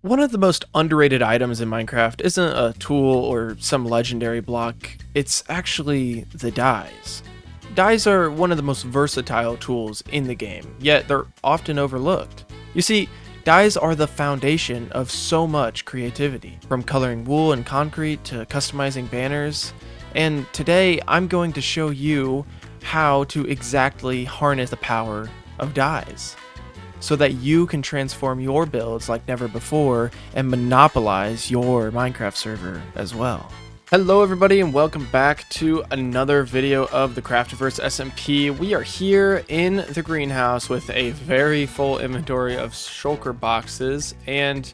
One of the most underrated items in Minecraft isn't a tool or some legendary block, it's actually the dyes. Dyes are one of the most versatile tools in the game, yet they're often overlooked. You see, dyes are the foundation of so much creativity, from coloring wool and concrete to customizing banners, and today I'm going to show you how to exactly harness the power of dyes so that you can transform your builds like never before and monopolize your Minecraft server as well. Hello everybody and welcome back to another video of the Craftiverse SMP. We are here in the greenhouse with a very full inventory of shulker boxes and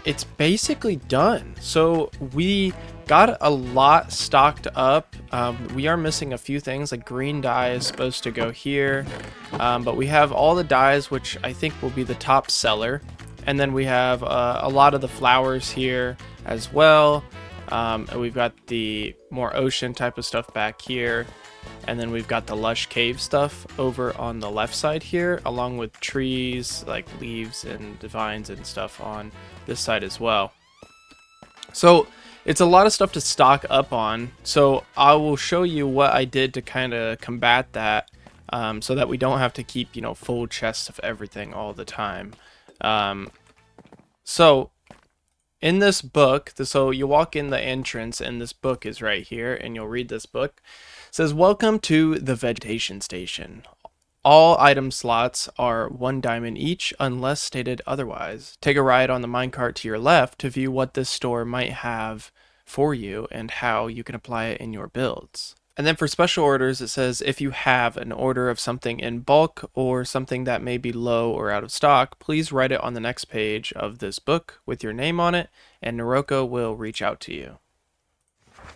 it's basically done. So we got a lot stocked up. We are missing a few things, like green dye is supposed to go here, but we have all the dyes, which I think will be the top seller, and then we have a lot of the flowers here as well. And we've got the more ocean type of stuff back here, and then we've got the lush cave stuff over on the left side here, along with trees like leaves and vines and stuff on this side as well. So it's a lot of stuff to stock up on, so I will show you what I did to kind of combat that, so that we don't have to keep, full chests of everything all the time. So in this book, so you walk in the entrance and this book is right here, and you'll read this book. It says, "Welcome to the vegetation station. All item slots are 1 diamond each unless stated otherwise. Take a ride on the minecart to your left to view what this store might have for you and how you can apply it in your builds." And then for special orders, it says, "If you have an order of something in bulk or something that may be low or out of stock, please write it on the next page of this book with your name on it, and Noroko will reach out to you."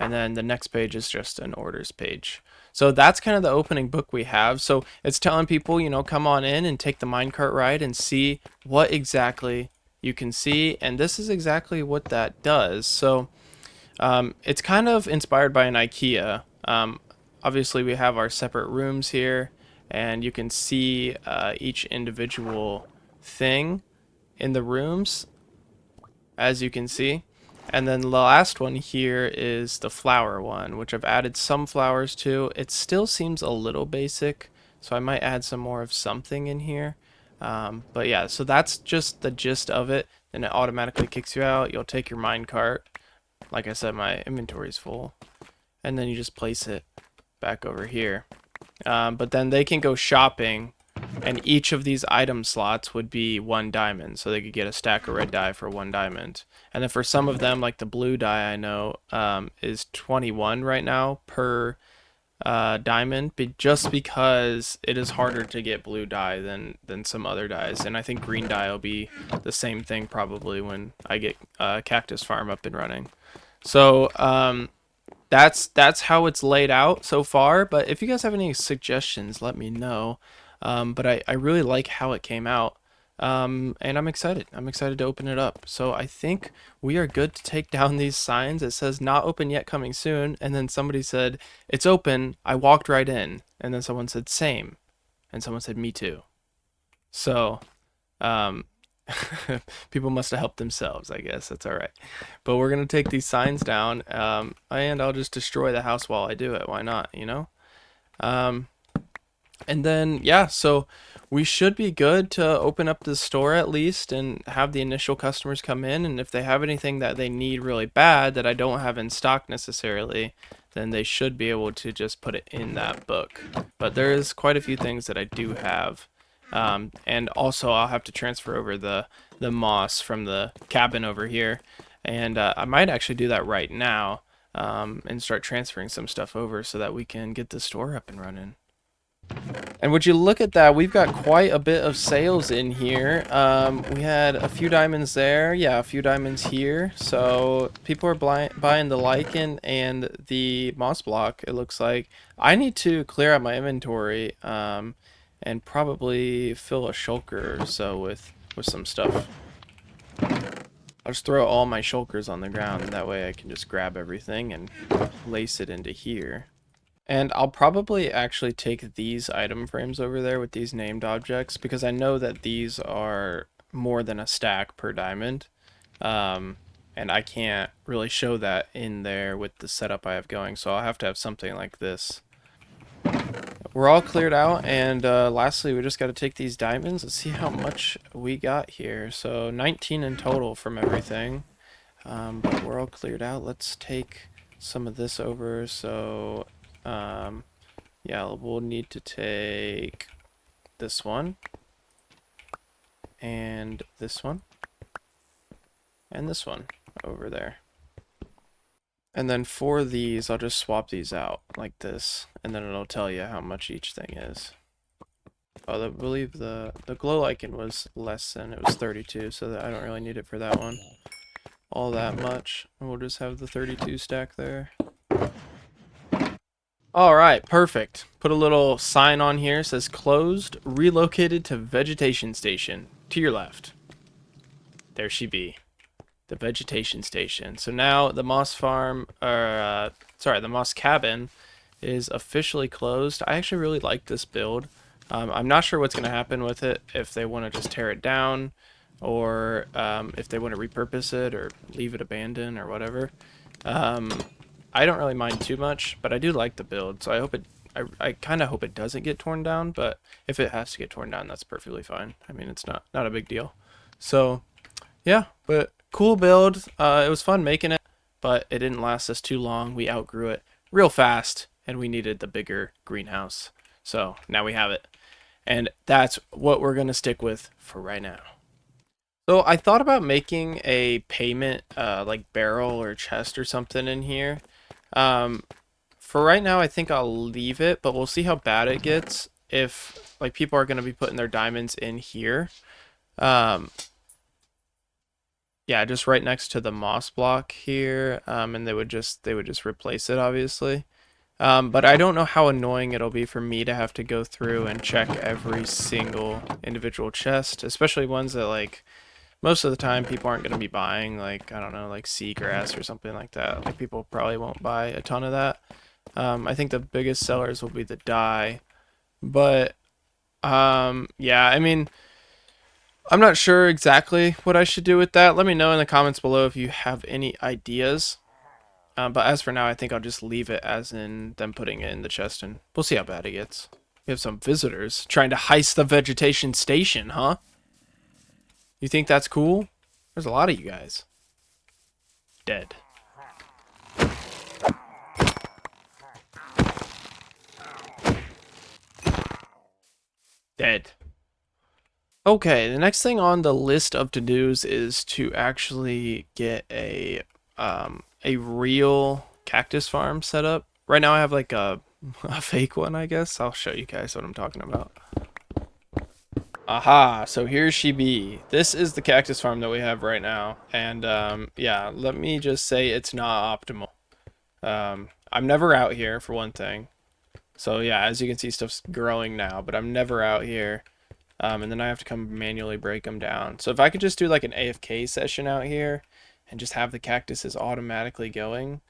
And then the next page is just an orders page. So that's kind of the opening book we have. So it's telling people, come on in and take the minecart ride and see what exactly you can see. And this is exactly what that does. So it's kind of inspired by an IKEA. Obviously, we have our separate rooms here, and you can see each individual thing in the rooms, as you can see. And then the last one here is the flower one, which I've added some flowers to. It still seems a little basic, so I might add some more of something in here. But yeah, so that's just the gist of it. Then it automatically kicks you out. You'll take your minecart. Like I said, my inventory is full. And then you just place it back over here. But then they can go shopping, and each of these item slots would be 1 diamond, so they could get a stack of red dye for 1 diamond. And then for some of them, like the blue dye, I know is 21 right now per diamond, but just because it is harder to get blue dye than some other dyes. And I think green dye will be the same thing probably when I get cactus farm up and running. So that's how it's laid out so far. But if you guys have any suggestions, let me know. But I really like how it came out. And I'm excited. I'm excited to open it up. So I think we are good to take down these signs. It says not open yet, coming soon. And then somebody said, "It's open. I walked right in." And then someone said, "Same." And someone said, "Me too." So, people must have helped themselves, I guess. That's all right. But we're going to take these signs down, and I'll just destroy the house while I do it. Why not, And then, yeah, so we should be good to open up the store at least and have the initial customers come in. And if they have anything that they need really bad that I don't have in stock necessarily, then they should be able to just put it in that book. But there is quite a few things that I do have. And also I'll have to transfer over the moss from the cabin over here. And I might actually do that right now, and start transferring some stuff over so that we can get the store up and running. And would you look at that, we've got quite a bit of sales in here. We had a few diamonds there, yeah, a few diamonds here. So people are buying the lichen and the moss block, it looks like. I need to clear out my inventory and probably fill a shulker or so with some stuff. I'll just throw all my shulkers on the ground, that way I can just grab everything and place it into here. And I'll probably actually take these item frames over there with these named objects, because I know that these are more than a stack per diamond. And I can't really show that in there with the setup I have going, so I'll have to have something like this. We're all cleared out, and lastly, we just got to take these diamonds and see how much we got here. So 19 in total from everything, but we're all cleared out. Let's take some of this over. So yeah, we'll need to take this one, and this one, and this one over there. And then for these, I'll just swap these out like this, and then it'll tell you how much each thing is. Oh, I believe the glow icon was less than, it was 32, so that I don't really need it for that one all that much. And we'll just have the 32 stack there. Alright, perfect. Put a little sign on here, says closed, relocated to vegetation station. To your left. There she be. The vegetation station. So now the moss farm, or the moss cabin is officially closed. I actually really like this build. I'm not sure what's going to happen with it, if they want to just tear it down, or if they want to repurpose it, or leave it abandoned, or whatever. I don't really mind too much, but I do like the build, so I hope it. I kind of hope it doesn't get torn down, but if it has to get torn down, that's perfectly fine. I mean, it's not a big deal. So yeah, but cool build. It was fun making it, but it didn't last us too long. We outgrew it real fast, and we needed the bigger greenhouse. So now we have it, and that's what we're gonna stick with for right now. So I thought about making a payment, like barrel or chest or something in here. Um, for right now, I think I'll leave it, but we'll see how bad it gets if like people are gonna be putting their diamonds in here. Um, yeah, just right next to the moss block here, and they would just replace it, obviously. But I don't know how annoying it'll be for me to have to go through and check every single individual chest, especially ones that like most of the time people aren't going to be buying, like I don't know, like seagrass or something like that. Like people probably won't buy a ton of that. I think the biggest sellers will be the dye, but yeah, I mean, I'm not sure exactly what I should do with that. Let me know in the comments below if you have any ideas. But as for now, I think I'll just leave it as in them putting it in the chest, and we'll see how bad it gets. We have some visitors trying to heist the vegetation station, huh? You think that's cool? There's a lot of you guys. Dead. Dead. Okay, the next thing on the list of to-dos is to actually get a real cactus farm set up. Right now I have like a fake one, I guess. I'll show you guys what I'm talking about. Aha, so here she be. This is the cactus farm that we have right now. And yeah, let me just say it's not optimal. I'm never out here for one thing. So yeah, as you can see, stuff's growing now, but I'm never out here. And then I have to come manually break them down. So if I could just do like an AFK session out here and just have the cactuses automatically going,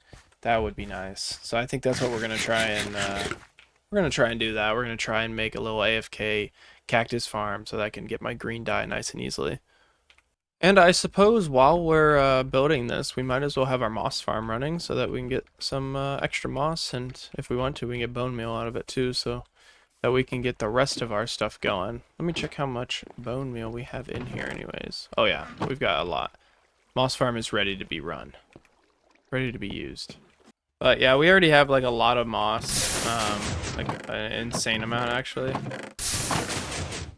that would be nice. So I think that's what we're gonna try and do that. We're gonna try and make a little AFK cactus farm so that I can get my green dye nice and easily. And I suppose while we're building this, we might as well have our moss farm running so that we can get some extra moss, and if we want to, we can get bone meal out of it too, so that we can get the rest of our stuff going. Let me check how much bone meal we have in here anyways. Oh yeah, we've got a lot. Moss farm is ready to be run. Ready to be used. But yeah, we already have like a lot of moss. Like an insane amount actually.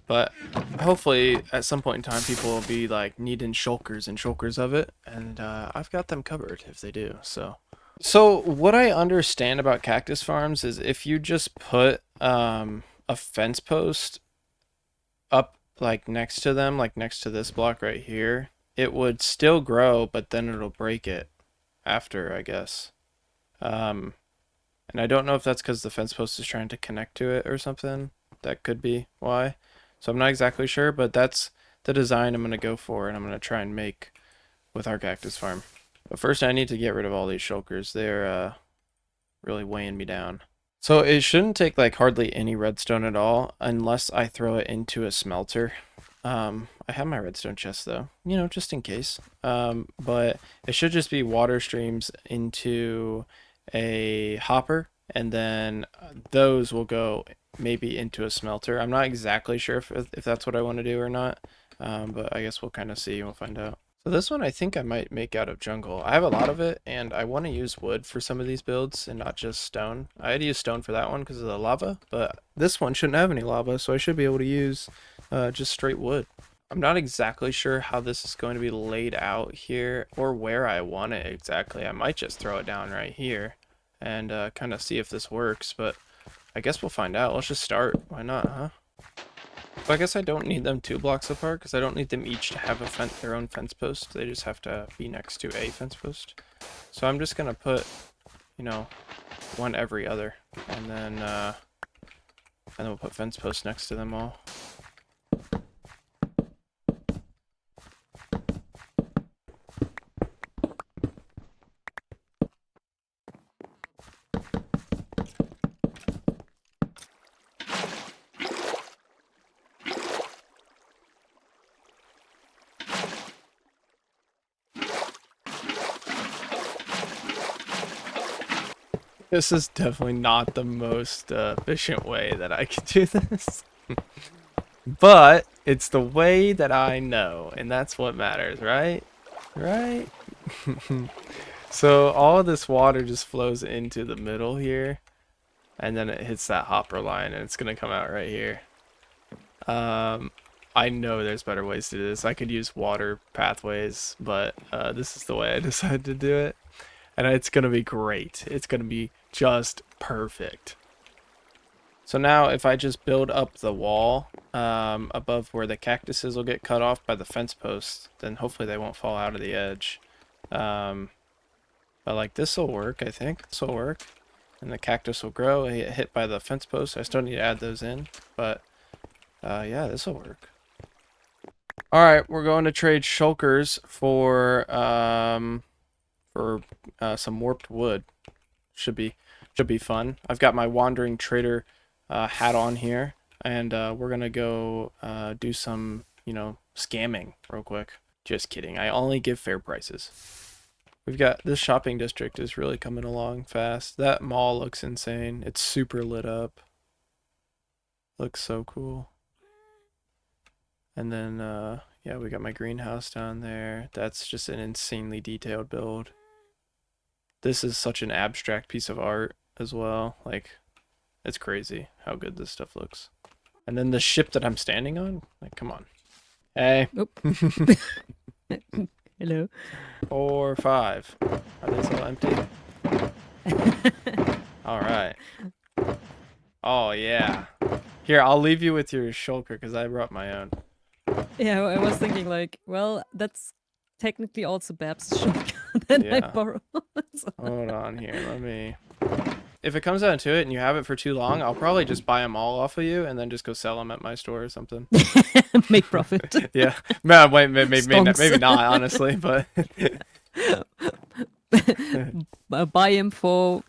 But hopefully at some point in time people will be like needing shulkers and shulkers of it. And I've got them covered if they do, so. So what I understand about cactus farms is if you just put a fence post up like next to them, like next to this block right here, it would still grow, but then it'll break it after, I guess. Um, and I don't know if that's because the fence post is trying to connect to it or something. That could be why. So I'm not exactly sure, but that's the design I'm going to go for, and I'm going to try and make with our cactus farm. But first I need to get rid of all these shulkers. They're really weighing me down. So it shouldn't take like hardly any redstone at all unless I throw it into a smelter. I have my redstone chest though, you know, just in case. But it should just be water streams into a hopper, and then those will go maybe into a smelter. I'm not exactly sure if that's what I want to do or not, but I guess we'll kind of see and we'll find out. So this one I think I might make out of jungle. I have a lot of it, and I want to use wood for some of these builds and not just stone. I had to use stone for that one because of the lava, but this one shouldn't have any lava, so I should be able to use just straight wood. I'm not exactly sure how this is going to be laid out here or where I want it exactly. I might just throw it down right here and kind of see if this works, but I guess we'll find out. Let's just start. Why not, huh? So I guess I don't need them 2 blocks apart because I don't need them each to have their own fence post. They just have to be next to a fence post. So I'm just going to put, you know, one every other, and then we'll put fence posts next to them all. This is definitely not the most efficient way that I could do this. But it's the way that I know, and that's what matters, right? Right? So all of this water just flows into the middle here, and then it hits that hopper line, and it's gonna come out right here. I know there's better ways to do this. I could use water pathways, but this is the way I decided to do it. And it's going to be great. It's going to be just perfect. So now if I just build up the wall above where the cactuses will get cut off by the fence posts, then hopefully they won't fall out of the edge. But like this will work, I think. This will work. And the cactus will grow and get hit by the fence post. I still need to add those in, but yeah, this will work. All right, we're going to trade shulkers for some warped wood. Should be fun. I've got my wandering trader hat on here, and we're gonna go do some, you know, scamming real quick. Just kidding. I only give fair prices. We've got this shopping district is really coming along fast. That mall looks insane. It's super lit up. Looks so cool. And then yeah, we got my greenhouse down there. That's just an insanely detailed build. This is such an abstract piece of art as well. Like, it's crazy how good this stuff looks. And then the ship that I'm standing on, like, come on. Hey. Oop. Hello. 4, 5. Are they still empty? All right. Oh, yeah. Here, I'll leave you with your shulker because I brought my own. Yeah, I was thinking like, well, that's technically also Babs' shotgun that I Yeah. borrowed. So- Hold on here. Let me. If it comes down to it and you have it for too long, I'll probably just buy them all off of you and then just go sell them at my store or something. Make profit. Yeah. No, wait, maybe Stonks. not, honestly, but Buy him for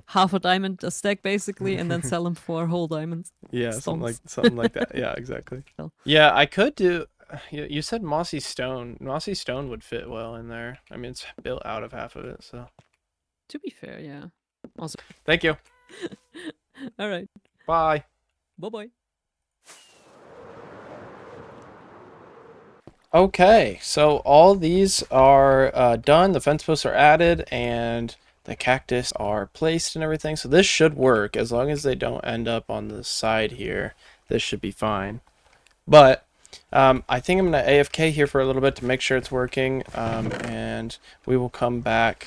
half a diamond a stack basically, and then sell him for whole diamonds. yeah, Stonks. something like that. Yeah, exactly. So. Yeah, I could do. You said mossy stone. Mossy stone would fit well in there. I mean, it's built out of half of it, so. To be fair, yeah. Also, Thank you. all right. Bye. Bye bye. Okay, so all these are done. The fence posts are added, and the cactus are placed and everything. So this should work as long as they don't end up on the side here. This should be fine. But I think I'm going to AFK here for a little bit to make sure it's working, and we will come back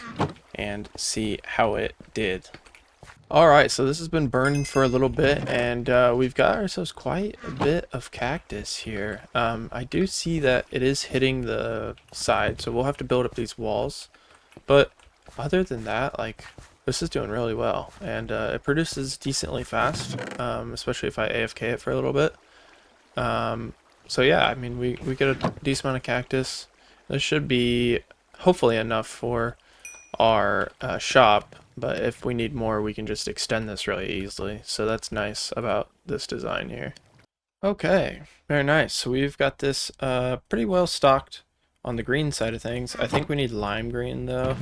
and see how it did. Alright, so this has been burning for a little bit, and we've got ourselves quite a bit of cactus here. I do see that it is hitting the side, so we'll have to build up these walls. But other than that, like, this is doing really well, and it produces decently fast, especially if I AFK it for a little bit. So yeah, I mean, we get a decent amount of cactus. This should be hopefully enough for our shop, but if we need more, we can just extend this really easily. So that's nice about this design here. Okay, very nice. So we've got this pretty well stocked on the green side of things. I think we need lime green though.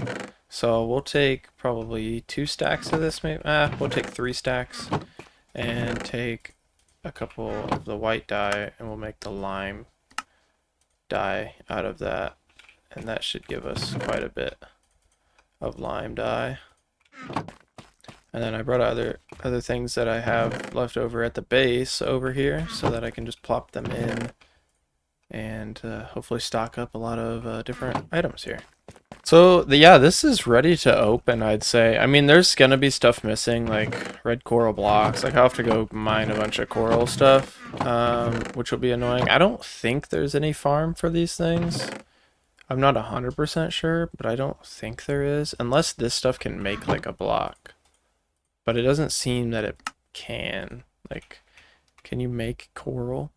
So we'll take probably 2 stacks of this, maybe. We'll take 3 stacks and take a couple of the white dye and we'll make the lime dye out of that. And that should give us quite a bit of lime dye. And then I brought other things that I have left over at the base over here so that I can just plop them in and hopefully stock up a lot of different items here. So yeah, this is ready to open, I'd say. I mean, there's gonna be stuff missing, like red coral blocks. Like I'll have to go mine a bunch of coral stuff, which will be annoying. I don't think there's any farm for these things. I'm not 100% sure, but I don't think there is, unless this stuff can make like a block. But it doesn't seem that it can. Like, can you make coral?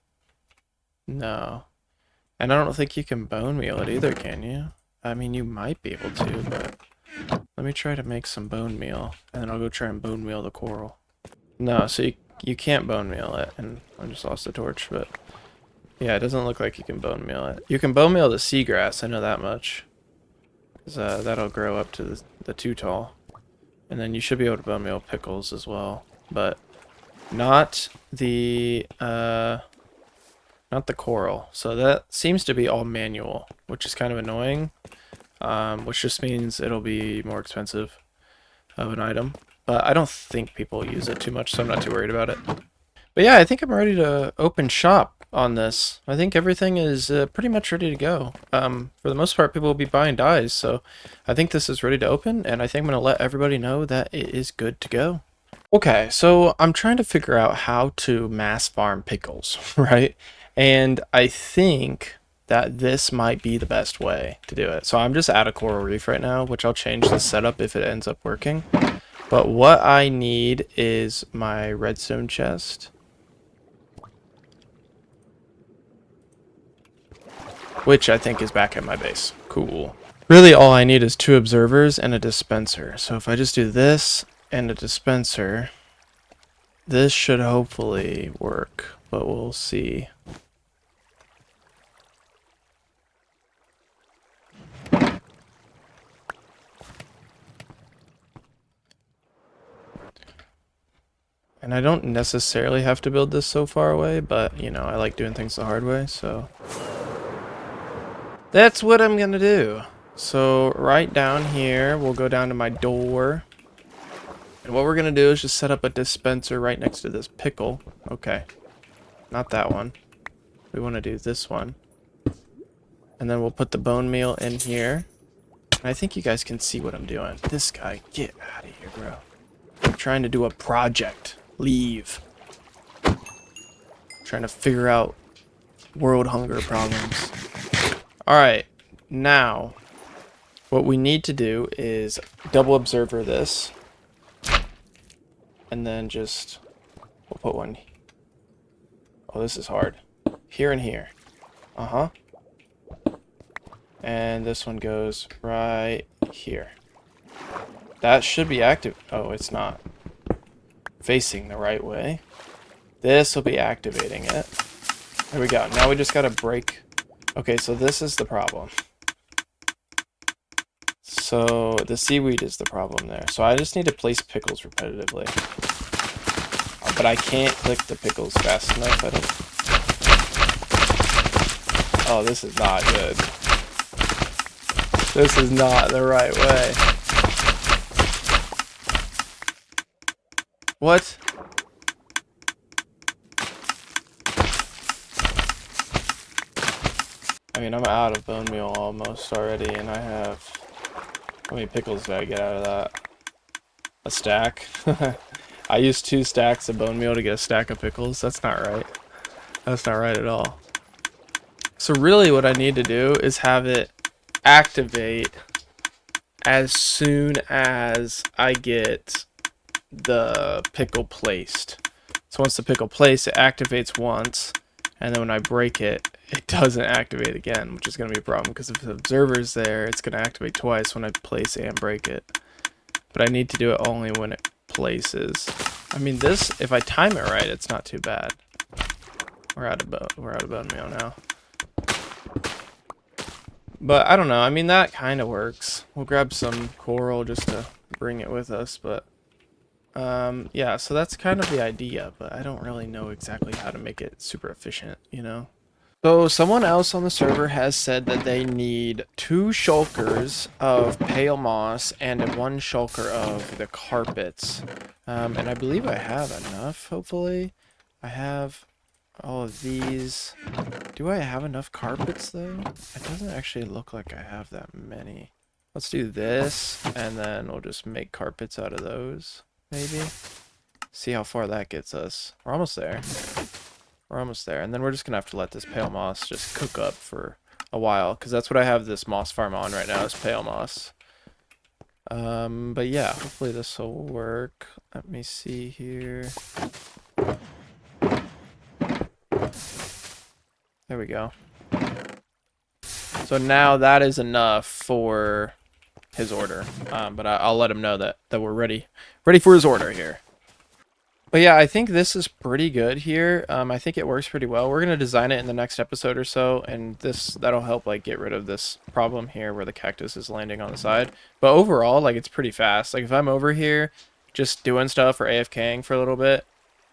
No. And I don't think you can bone meal it either, can you? I mean, you might be able to, but let me try to make some bone meal, and then I'll go try and bone meal the coral. No, so you can't bone meal it, and I just lost the torch, but yeah, it doesn't look like you can bone meal it. You can bone meal the seagrass, I know that much, because that'll grow up to the too tall. And then you should be able to bone meal pickles as well, but not the coral. So that seems to be all manual, which is kind of annoying. Which just means it'll be more expensive of an item. But I don't think people use it too much, so I'm not too worried about it. But yeah, I think I'm ready to open shop on this. I think everything is pretty much ready to go. For the most part, people will be buying dyes, so I think this is ready to open, and I think I'm going to let everybody know that it is good to go. Okay, so I'm trying to figure out how to mass farm pickles, right? And I think that this might be the best way to do it. So I'm just at a coral reef right now, which I'll change the setup if it ends up working. But what I need is my redstone chest, which I think is back at my base. Cool. Really all I need is 2 observers and a dispenser. So if I just do this and a dispenser, this should hopefully work, but we'll see. And I don't necessarily have to build this so far away, but, you know, I like doing things the hard way, so that's what I'm gonna do. So right down here, we'll go down to my door. And what we're gonna do is just set up a dispenser right next to this pickle. Okay, not that one. We want to do this one. And then we'll put the bone meal in here. And I think you guys can see what I'm doing. This guy, get out of here, bro. I'm trying to do a project. Leave. Trying to figure out world hunger problems. Alright, now what we need to do is double observer this. And then just, we'll put one. Oh, this is hard. Here and here. Uh-huh. And this one goes right here. That should be active. Oh, it's not. Facing the right way. This will be activating it. There we go. Now we just gotta break. Okay, so this is the problem. So the seaweed is the problem there. So I just need to place pickles repetitively. But I can't click the pickles fast enough. I don't. Oh, this is not good. This is not the right way. What? I mean, I'm out of bone meal almost already, and I have... How many pickles did I get out of that? A stack? I used 2 stacks of bone meal to get a stack of pickles. That's not right. That's not right at all. So really what I need to do is have it activate as soon as I get the pickle placed. So once the pickle placed, it activates once, and then when I break it, it doesn't activate again, which is going to be a problem because if the observer's there, it's going to activate twice when I place and break it. But I need to do it only when it places. I mean, this, if I time it right, it's not too bad. we're out of bone meal now. But I don't know. I mean, that kind of works. We'll grab some coral just to bring it with us. But yeah. So that's kind of the idea. But I don't really know exactly how to make it super efficient. You know. So someone else on the server has said that they need 2 shulkers of pale moss and 1 shulker of the carpets. And I believe I have enough, hopefully. I have all of these. Do I have enough carpets though? It doesn't actually look like I have that many. Let's do this, and then we'll just make carpets out of those, maybe. See how far that gets us. We're almost there. We're almost there. And then we're just going to have to let this pale moss just cook up for a while, because that's what I have this moss farm on right now is pale moss. But yeah, hopefully this will work. Let me see here. There we go. So now that is enough for his order. But I'll let him know that we're ready for his order here. But yeah, I think this is pretty good here. I think it works pretty well. We're gonna design it in the next episode or so, and that'll help like get rid of this problem here where the cactus is landing on the side. But overall, like it's pretty fast. Like if I'm over here just doing stuff or AFKing for a little bit,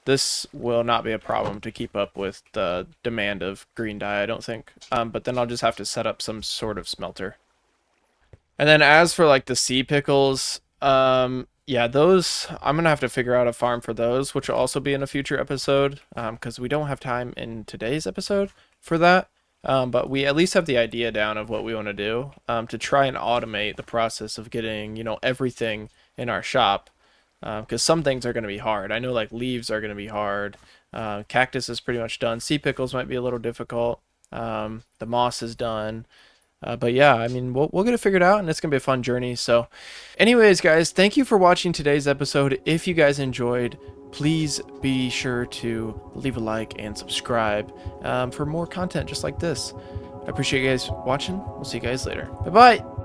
this will not be a problem to keep up with the demand of green dye, I don't think. But then I'll just have to set up some sort of smelter. And then as for like the sea pickles, yeah, those I'm gonna have to figure out a farm for those, which will also be in a future episode, because we don't have time in today's episode for that. But we at least have the idea down of what we want to do, to try and automate the process of getting, everything in our shop, because some things are going to be hard. I know like leaves are going to be hard. Cactus is pretty much done. Sea pickles might be a little difficult. The moss is done. But yeah, I mean, we'll get it figured out, and it's gonna be a fun journey. So, anyways, guys, thank you for watching today's episode. If you guys enjoyed, please be sure to leave a like and subscribe, for more content just like this. I appreciate you guys watching. We'll see you guys later. Bye bye.